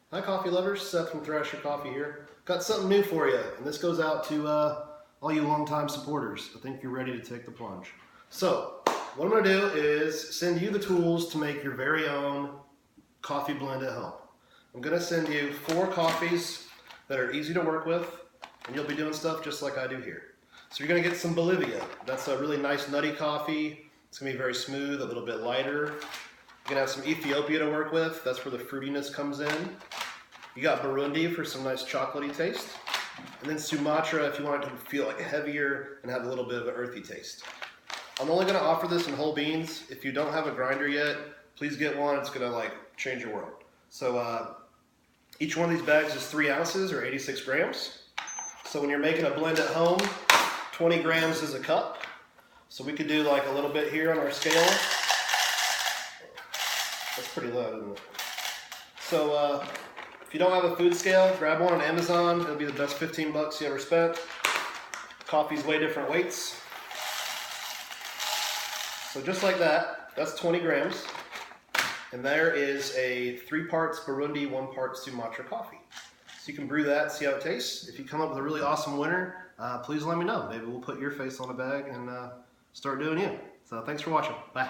Hi coffee lovers, Seth from Thrasher Coffee here. Got something new for you, and this goes out to all you longtime supporters. I think you're ready to take the plunge. So, what I'm going to do is send you the tools to make your very own coffee blend at home. I'm going to send you 4 coffees that are easy to work with, and you'll be doing stuff just like I do here. So you're going to get some Bolivia. That's a really nice nutty coffee. It's going to be very smooth, a little bit lighter. You're going to have some Ethiopia to work with. That's where the fruitiness comes in. You got Burundi for some nice chocolatey taste. And then Sumatra if you want it to feel like heavier and have a little bit of an earthy taste. I'm only going to offer this in whole beans. If you don't have a grinder yet, please get one. It's going to change your world. So each one of these bags is 3 ounces or 86 grams. So when you're making a blend at home, 20 grams is a cup. So we could do a little bit here on our scale. That's pretty loud, isn't it? So if you don't have a food scale, grab one on Amazon. It'll be the best 15 bucks you ever spent. Coffees weigh different weights. So just like that, that's 20 grams. And there is a 3 parts Burundi, 1 part Sumatra coffee. So you can brew that, see how it tastes. If you come up with a really awesome winner, please let me know. Maybe we'll put your face on a bag and start doing you. So thanks for watching. Bye.